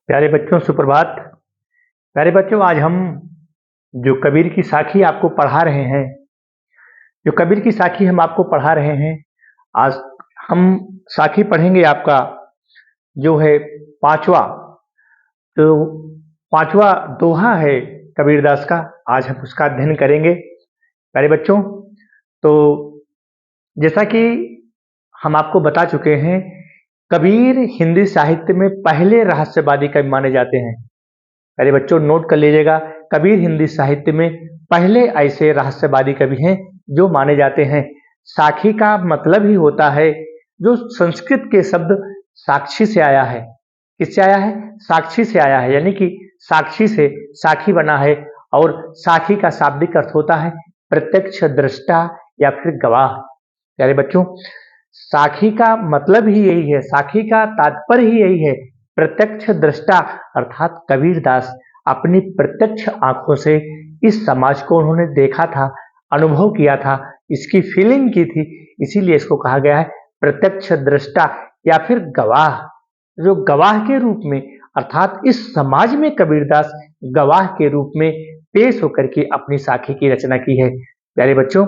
प्यारे बच्चों सुप्रभात। प्यारे बच्चों, आज हम जो कबीर की साखी आपको पढ़ा रहे हैं, जो कबीर की साखी हम आपको पढ़ा रहे हैं, आज हम साखी पढ़ेंगे आपका जो है पांचवा। तो पांचवा दोहा है कबीरदास का। आज हम उसका अध्ययन करेंगे प्यारे बच्चों। तो जैसा कि हम आपको बता चुके हैं, कबीर हिंदी साहित्य में पहले रहस्यवादी कवि माने जाते हैं। अरे बच्चों, नोट कर लीजिएगा, कबीर हिंदी साहित्य में पहले ऐसे रहस्यवादी कवि हैं जो माने जाते हैं। साखी का मतलब ही होता है, जो संस्कृत के शब्द साक्षी से आया है। किससे आया है? साक्षी से आया है, यानी कि साक्षी से साखी बना है। और साखी का शाब्दिक अर्थ होता है प्रत्यक्ष दृष्टा या फिर गवाह। प्यारे बच्चों, साखी का मतलब ही यही है, साखी का तात्पर्य ही यही है, प्रत्यक्ष दृष्टा। अर्थात कबीरदास अपनी प्रत्यक्ष आंखों से इस समाज को उन्होंने देखा था, अनुभव किया था, इसकी फीलिंग की थी, इसीलिए इसको कहा गया है प्रत्यक्ष दृष्टा या फिर गवाह। जो गवाह के रूप में, अर्थात इस समाज में कबीरदास गवाह के रूप में पेश होकर के अपनी साखी की रचना की है। प्यारे बच्चों,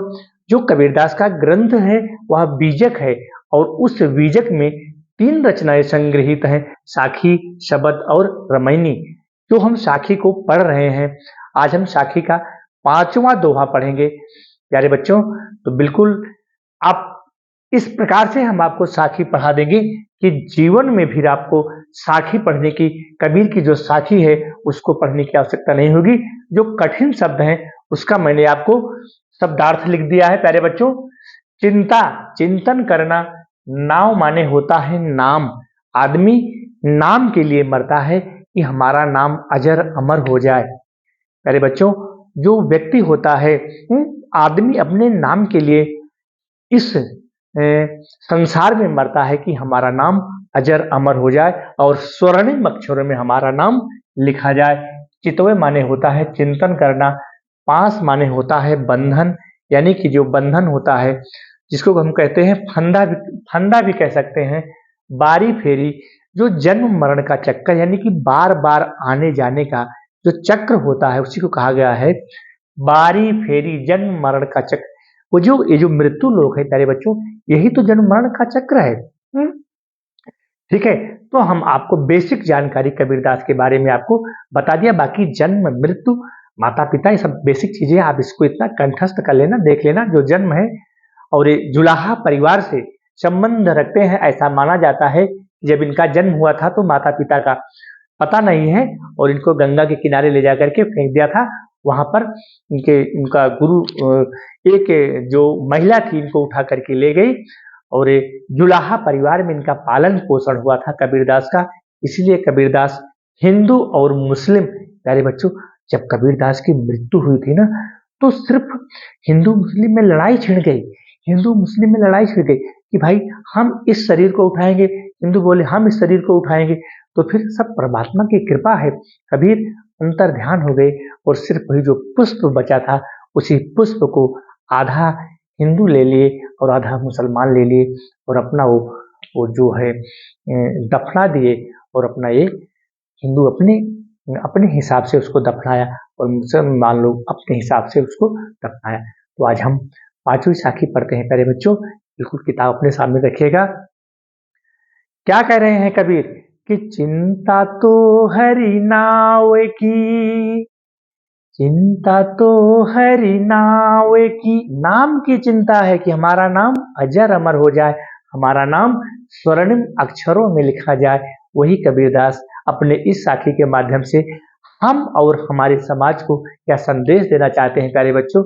जो कबीरदास का ग्रंथ है वह बीजक है, और उस बीजक में 3 रचनाएं संग्रहित हैं, साखी, शबद और रामायणी। तो हम साखी को पढ़ रहे हैं। आज हम साखी का 5वां दोहा पढ़ेंगे प्यारे बच्चों। तो बिल्कुल आप इस प्रकार से हम आपको साखी पढ़ा देंगे कि जीवन में फिर आपको साखी पढ़ने की, कबीर की जो साखी है उसको पढ़ने की आवश्यकता नहीं होगी। जो कठिन शब्द हैं उसका मैंने आपको शब्दार्थ लिख दिया है प्यारे बच्चों। चिंता, चिंतन करना। नाव माने होता है नाम। आदमी नाम के लिए मरता है कि हमारा नाम अजर अमर हो जाए। प्यारे बच्चों, जो व्यक्ति होता है, आदमी अपने नाम के लिए इस संसार में मरता है कि हमारा नाम अजर अमर हो जाए और स्वर्णिम अक्षरों में हमारा नाम लिखा जाए। चितवे माने होता है चिंतन करना। पास माने होता है बंधन, यानी कि जो बंधन होता है जिसको हम कहते हैं फंदा, फंदा भी कह सकते हैं। बारी फेरी, जो जन्म मरण का चक्कर, यानी कि बार बार आने जाने का जो चक्र होता है उसी को कहा गया है बारी फेरी, जन्म मरण का चक्र। वो जो ये जो मृत्यु लोक है प्यारे बच्चों, यही तो जन्म मरण का चक्र है। ठीक है, तो हम आपको बेसिक जानकारी कबीरदास के बारे में आपको बता दिया। बाकी जन्म, मृत्यु, माता पिता, ये सब बेसिक चीजें आप इसको इतना कंठस्थ कर लेना, देख लेना। जो जन्म है और ये जुलाहा परिवार से संबंध रखते हैं, ऐसा माना जाता है जब इनका जन्म हुआ था तो माता पिता का पता नहीं है और इनको गंगा के किनारे ले जाकर के फेंक दिया था। वहां पर इनका गुरु, एक जो महिला थी, इनको उठा करके ले गई और जुलाहा परिवार में इनका पालन पोषण हुआ था कबीरदास का। इसलिए कबीरदास हिंदू और मुस्लिम, प्यारे बच्चों, जब कबीरदास की मृत्यु हुई थी ना, तो सिर्फ हिंदू मुस्लिम में लड़ाई छिड़ गई। हिंदू मुस्लिम में लड़ाई छिड़ गई कि भाई हम इस शरीर को उठाएंगे, हिंदू बोले हम इस शरीर को उठाएंगे। तो फिर सब परमात्मा की कृपा है, कबीर अंतर ध्यान हो गए और सिर्फ वही जो पुष्प बचा था, उसी पुष्प को आधा हिंदू ले लिए और आधा मुसलमान ले लिए और अपना वो जो है दफना दिए। और अपना ये हिंदू अपने अपने हिसाब से उसको दफनाया और मुसलमान लोग अपने हिसाब से उसको दफनाया। तो आज हम 5वीं साखी पढ़ते हैं प्यारे बच्चों। बिल्कुल किताब अपने सामने रखिएगा। क्या कह रहे हैं कबीर कि चिंता तो हरि नाव की, चिंता तो हरि नाव की। नाम की चिंता है कि हमारा नाम अजर अमर हो जाए, हमारा नाम स्वर्णिम अक्षरों में लिखा जाए। वही कबीरदास अपने इस साखी के माध्यम से हम और हमारे समाज को क्या संदेश देना चाहते हैं प्यारे बच्चों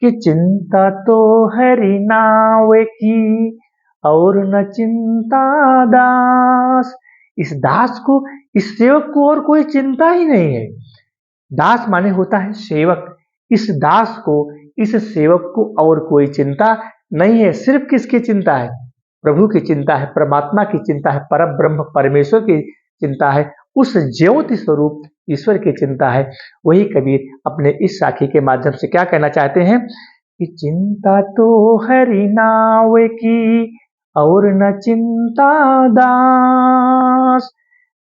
कि चिंता तो हरि नाव की और न चिंता दास। इस दास को, इस सेवक को और कोई चिंता ही नहीं है। दास माने होता है सेवक। इस दास को, इस सेवक को और कोई चिंता नहीं है। सिर्फ किसकी चिंता है? प्रभु की चिंता है, परमात्मा की चिंता है, परम ब्रह्म परमेश्वर की चिंता है, उस ज्योति स्वरूप ईश्वर की चिंता है। वही कबीर अपने इस साखी के माध्यम से क्या कहना चाहते हैं कि चिंता तो हरि नाव की और न चिंता दास।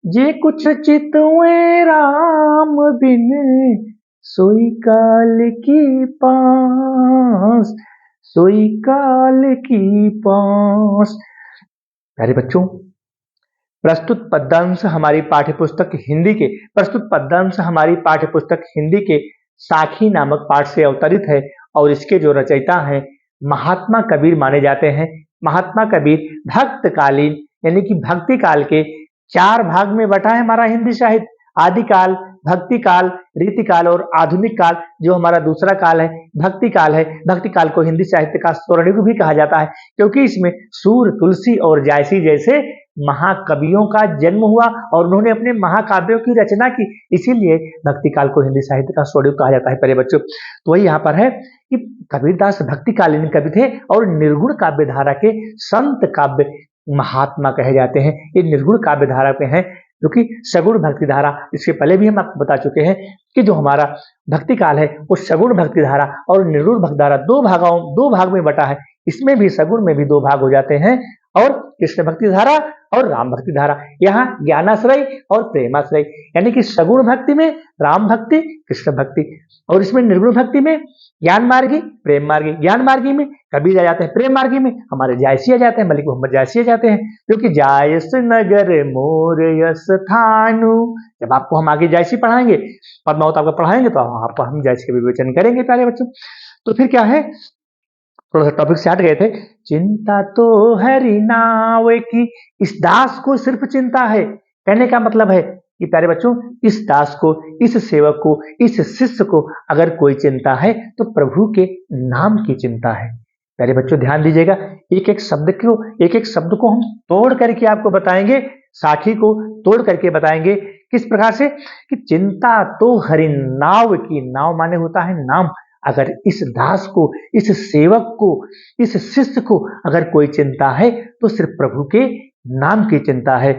जे कुछ चितवे राम बिन, सोई काल की पास, सोई काल की पास। प्यारे बच्चों, प्रस्तुत पद्यांश हमारी पाठ्य पुस्तक हिंदी के साखी नामक पाठ से अवतरित है और इसके जो रचयिता हैं महात्मा कबीर माने जाते हैं। महात्मा कबीर भक्तकालीन यानी कि भक्ति काल के 4 भाग में बटा है हमारा हिंदी साहित्य। आदि काल, भक्ति काल, रीति काल और आधुनिक काल जो हमारा दूसरा काल है भक्ति काल है। भक्ति काल को हिंदी साहित्य का स्वर्णयुग भी कहा जाता है क्योंकि इसमें सूर, तुलसी और जायसी जैसे महाकवियों का जन्म हुआ और उन्होंने अपने महाकाव्यों की रचना की, इसीलिए भक्ति काल को हिंदी साहित्य का स्वर्णयुग कहा जाता है। प्यारे बच्चों, तो वही यहाँ पर है कि कबीरदास भक्तिकालीन कवि थे और निर्गुण काव्य धारा के संत काव्य महात्मा कहे जाते हैं। ये निर्गुण काव्य धारा पे हैं जो कि सगुण भक्ति धारा, इसके पहले भी हम आपको बता चुके हैं कि जो हमारा भक्ति काल है वो सगुण भक्ति धारा और निर्गुण भक्ति धारा दो भाग में बटा है। इसमें भी सगुण में भी 2 भाग हो जाते हैं और कृष्ण भक्ति धारा और राम भक्ति धारा। यहाँ ज्ञानाश्रय और प्रेमाश्रय यानी कि सगुण भक्ति में राम भक्ति, कृष्ण भक्ति और इसमें निर्गुण भक्ति में ज्ञान मार्गी, प्रेम मार्गी। ज्ञान मार्गी में कबीर आ जाते हैं, प्रेम मार्गी में हमारे जायसी आ जाते हैं, मलिक मोहम्मद जायसी आ जाते हैं क्योंकि जायस नगर मोर यस थानु। जब आपको हम आगे जायसी पढ़ाएंगे, पद्मावत आपको पढ़ाएंगे तो आपको हम जायसी का विवेचन करेंगे प्यारे बच्चों। तो फिर क्या है, थोड़ा सा टॉपिक से हट गए थे। चिंता तो हरि नाव की, इस दास को सिर्फ चिंता है। कहने का मतलब है कि प्यारे बच्चों, इस दास को, इस सेवक को, इस शिष्य को अगर कोई चिंता है तो प्रभु के नाम की चिंता है। प्यारे बच्चों ध्यान दीजिएगा, एक एक शब्द को हम तोड़ करके आपको बताएंगे, साखी को तोड़ करके बताएंगे किस प्रकार से कि चिंता तो हरि नाव की, नाव माने होता है नाम। अगर इस दास को, इस सेवक को, इस शिष्य को अगर कोई चिंता है तो सिर्फ प्रभु के नाम की चिंता है,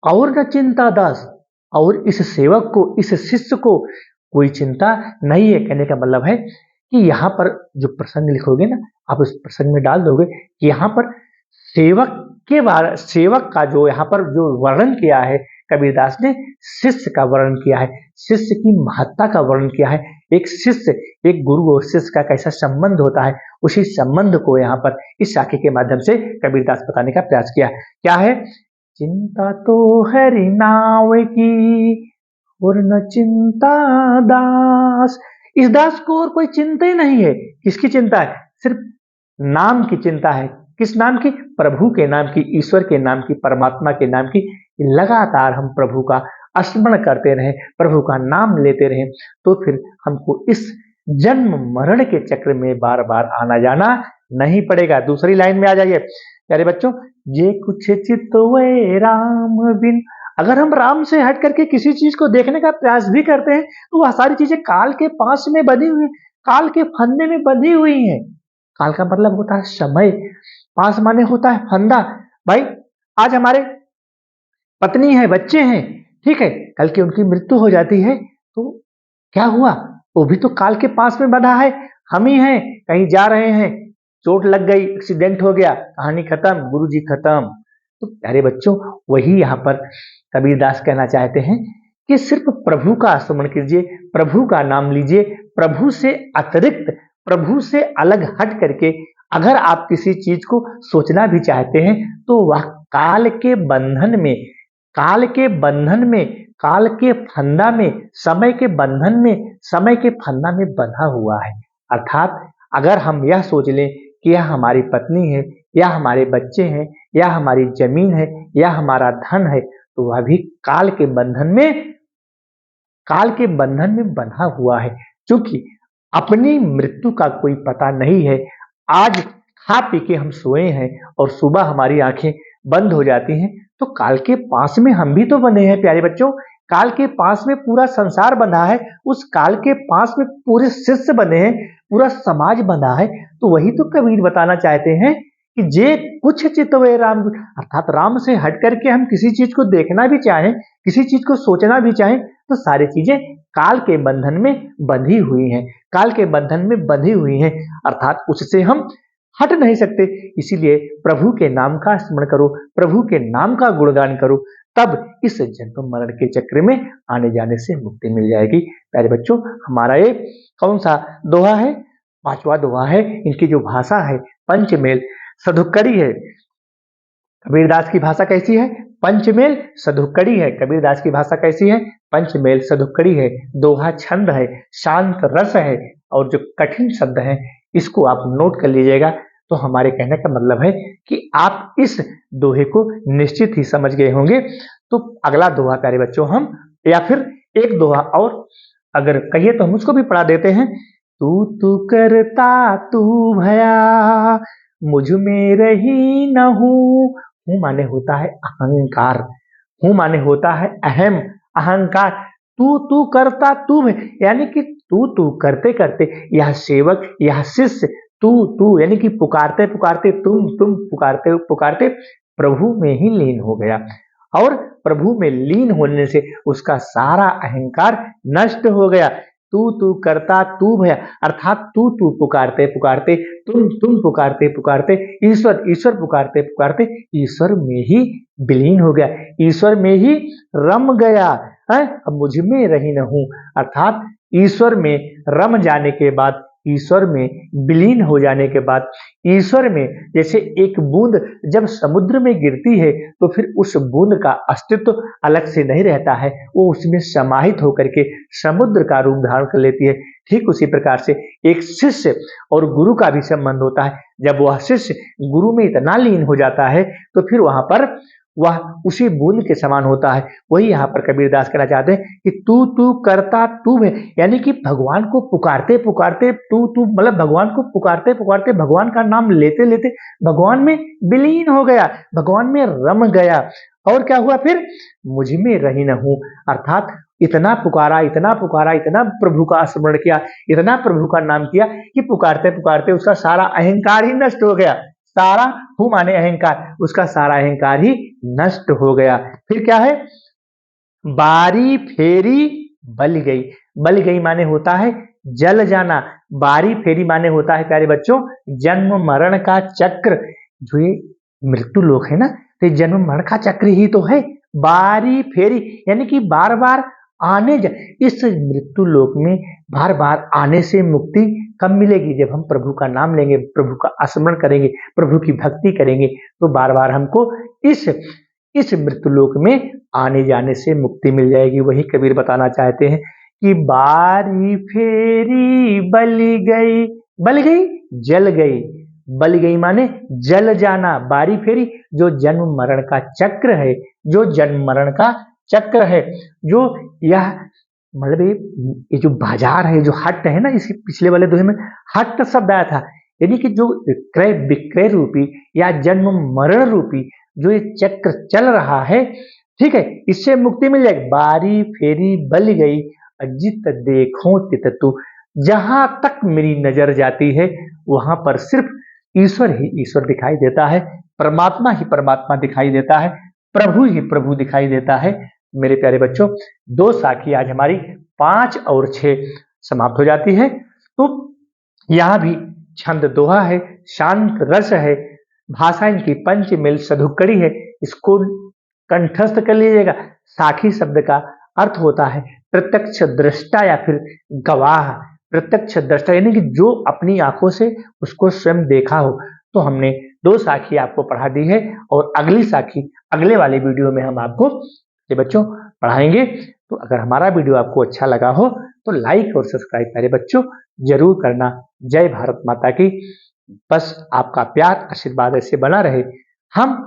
और न चिंता दास, और इस सेवक को, इस शिष्य को कोई चिंता नहीं है। कहने का मतलब है कि यहाँ पर जो प्रसंग लिखोगे ना, आप उस प्रसंग में डाल दोगे कि यहाँ पर सेवक का जो यहाँ पर जो वर्णन किया है कबीरदास ने, शिष्य का वर्णन किया है, शिष्य की महत्ता का वर्णन किया है। एक शिष्य, एक गुरु और शिष्य का कैसा संबंध होता है, उसी संबंध को यहाँ पर इस साखी के माध्यम से कबीरदास बताने का प्रयास किया। क्या है, चिंता तो हरि नाव की और न चिंता दास। इस दास को और कोई चिंता ही नहीं है। किसकी चिंता है? सिर्फ नाम की चिंता है। किस नाम की? प्रभु के नाम की, ईश्वर के नाम की, परमात्मा के नाम की। लगातार हम प्रभु का स्मरण करते रहें, प्रभु का नाम लेते रहें, तो फिर हमको इस जन्म मरण के चक्र में बार बार आना जाना नहीं पड़ेगा। दूसरी लाइन में आ जाइए प्यारे बच्चों, जे कुछ चितवे राम बिन। अगर हम राम से हट करके किसी चीज को देखने का प्रयास भी करते हैं तो वह सारी चीजें काल के पास में बंधी हुई, काल के फंदे में बंधी हुई हैं। काल का मतलब होता है समय, पास माने होता है फंदा। भाई आज हमारे पत्नी है, बच्चे हैं, ठीक है, कल की उनकी मृत्यु हो जाती है तो क्या हुआ? वो भी तो काल के पास में बंधा है। हम ही हैं, कहीं जा रहे हैं, चोट लग गई, एक्सीडेंट हो गया, कहानी खत्म, गुरुजी खत्म। तो प्यारे बच्चों, वही यहाँ पर कबीरदास कहना चाहते हैं कि सिर्फ प्रभु का स्मरण कीजिए, प्रभु का नाम लीजिए। प्रभु से अतिरिक्त, प्रभु से अलग हट करके अगर आप किसी चीज को सोचना भी चाहते हैं तो वह काल के बंधन में, काल के बंधन में, काल के फंदा में, समय के बंधन में, समय के फंदा में बंधा हुआ है। अर्थात अगर हम यह सोच लें कि यह हमारी पत्नी है, या हमारे बच्चे हैं, या हमारी जमीन है, या हमारा धन है, तो वह भी काल के बंधन में, काल के बंधन में बंधा हुआ है। क्योंकि अपनी मृत्यु का कोई पता नहीं है। आज खा पी के हम सोए हैं और सुबह हमारी आंखें बंद हो जाती हैं, तो काल के पास में हम भी तो बंधे हैं प्यारे बच्चों। काल के पास में पूरा संसार बंधा है, उस काल के पास में पूरे शिष्य बंधे हैं, पूरा समाज बंधा है। तो वही तो कबीर बताना चाहते हैं कि जे कुछ चितवे राम, अर्थात राम से हट करके हम किसी चीज को देखना भी चाहें, किसी चीज को सोचना भी चाहें, तो सारी चीजें काल के बंधन में बंधी हुई हैं, काल के बंधन में बंधी हुई हैं। अर्थात उससे हम हट नहीं सकते। इसीलिए प्रभु के नाम का स्मरण करो, प्रभु के नाम का गुणगान करो, तब इस जन्म मरण के चक्र में आने जाने से मुक्ति मिल जाएगी। प्यारे बच्चों, हमारा ये कौन सा दोहा है? पांचवा दोहा है। इनकी जो भाषा है पंचमेल सधुक्कड़ी है। कबीरदास की भाषा कैसी है? पंचमेल सधुक्कड़ी है। कबीरदास की भाषा कैसी है? पंचमेल सधुक्कड़ी है। दोहा छंद है, शांत रस है, और जो कठिन शब्द है इसको आप नोट कर लीजिएगा। तो हमारे कहने का मतलब है कि आप इस दोहे को निश्चित ही समझ गए होंगे। तो अगला दोहा प्यारे बच्चों हम, या फिर एक दोहा और अगर कहिए तो हम उसको भी पढ़ा देते हैं। तू करता तू भया, मुझ में रही न हूँ। हूँ माने होता है अहंकार, हूँ माने होता है अहम, अहंकार। तू करता तू है, यानी कि तू करते करते यह सेवक, यह शिष्य तू यानी कि पुकारते पुकारते तुम पुकारते पुकारते प्रभु में ही लीन हो गया, और प्रभु में लीन होने से उसका सारा अहंकार नष्ट हो गया। तू करता तू भया, अर्थात तू पुकारते पुकारते तुम पुकारते पुकारते ईश्वर पुकारते पुकारते ईश्वर में ही विलीन हो गया, ईश्वर में ही रम गया है। अब मुझ में रही न हूं, अर्थात ईश्वर में रम जाने के बाद, ईश्वर में विलीन हो जाने के बाद, ईश्वर में जैसे एक बूंद जब समुद्र में गिरती है तो फिर उस बूंद का अस्तित्व अलग से नहीं रहता है, वो उसमें समाहित होकर के समुद्र का रूप धारण कर लेती है। ठीक उसी प्रकार से एक शिष्य और गुरु का भी संबंध होता है। जब वह शिष्य गुरु में इतना लीन हो जाता है तो फिर वहां पर वह उसी बूंद के समान होता है। वही यहाँ पर कबीरदास कहना चाहते हैं कि तू करता तू है, यानी कि भगवान को पुकारते पुकारते तू मतलब भगवान को पुकारते पुकारते, भगवान का नाम लेते लेते भगवान में विलीन हो गया, भगवान में रम गया। और क्या हुआ फिर? मुझ में रही न हूं, अर्थात इतना पुकारा, इतना पुकारा, इतना प्रभु का स्मरण किया, इतना प्रभु का नाम किया कि पुकारते पुकारते उसका सारा अहंकार ही नष्ट हो गया। सारा हूं माने अहंकार, उसका सारा अहंकार ही नष्ट हो गया। फिर क्या है? बारी फेरी बल गई। बल गई माने होता है जल जाना, बारी फेरी माने होता है प्यारे बच्चों जन्म मरण का चक्र। जो ये मृत्यु लोक है ना, तो जन्म मरण का चक्र ही तो है। बारी फेरी यानी कि बार बार आने इस मृत्यु लोक में बार बार आने से मुक्ति कब मिलेगी? जब हम प्रभु का नाम लेंगे, प्रभु का स्मरण करेंगे, प्रभु की भक्ति करेंगे, तो बार बार हमको इस मृत्यु लोक में आने जाने से मुक्ति मिल जाएगी। वही कबीर बताना चाहते हैं कि बारी फेरी बल गई जल गई। बल गई माने जल जाना, बारी फेरी जो जन्म मरण का चक्र है, जो जन्म मरण का चक्र है, जो यह मतलब ये जो बाजार है, जो हट है ना, इसी पिछले वाले दोहे में हट शब्द आया था, यानी कि जो क्रय विक्रय रूपी या जन्म मरण रूपी जो ये चक्र चल रहा है, ठीक है, इससे मुक्ति मिल जाएगी। बारी फेरी बल गई अजित देखो तित तू। जहां तक मेरी नजर जाती है वहां पर सिर्फ ईश्वर ही ईश्वर दिखाई देता है, परमात्मा ही परमात्मा दिखाई देता है, प्रभु ही प्रभु दिखाई देता है। मेरे प्यारे बच्चों, दो साखी आज हमारी 5 और 6 समाप्त हो जाती है। तो यहाँ भी छंद दोहा है, शांत रस है, भाषा इनकी पंचमेल सधुक्कड़ी है, इसको कंठस्थ कर लीजिएगा। साखी शब्द का अर्थ होता है प्रत्यक्ष दृष्टा या फिर गवाह। प्रत्यक्ष दृष्टा यानी कि जो अपनी आंखों से उसको स्वयं देखा हो। तो हमने 2 साखी आपको पढ़ा दी है, और अगली साखी अगले वाले वीडियो में हम आपको बच्चों पढ़ाएंगे। तो अगर हमारा वीडियो आपको अच्छा लगा हो तो लाइक और सब्सक्राइब प्यारे बच्चों जरूर करना। जय भारत माता की। बस आपका प्यार आशीर्वाद ऐसे बना रहे। हम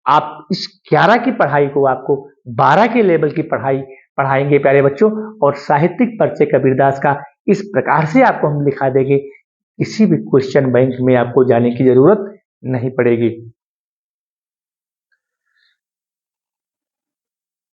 आप इस 11 की पढ़ाई को आपको 12 के लेवल की पढ़ाई पढ़ाएंगे प्यारे बच्चों, और साहित्यिक परिचय कबीरदास का इस प्रकार से आपको हम लिखा देंगे, किसी भी क्वेश्चन बैंक में आपको जाने की जरूरत नहीं पड़ेगी।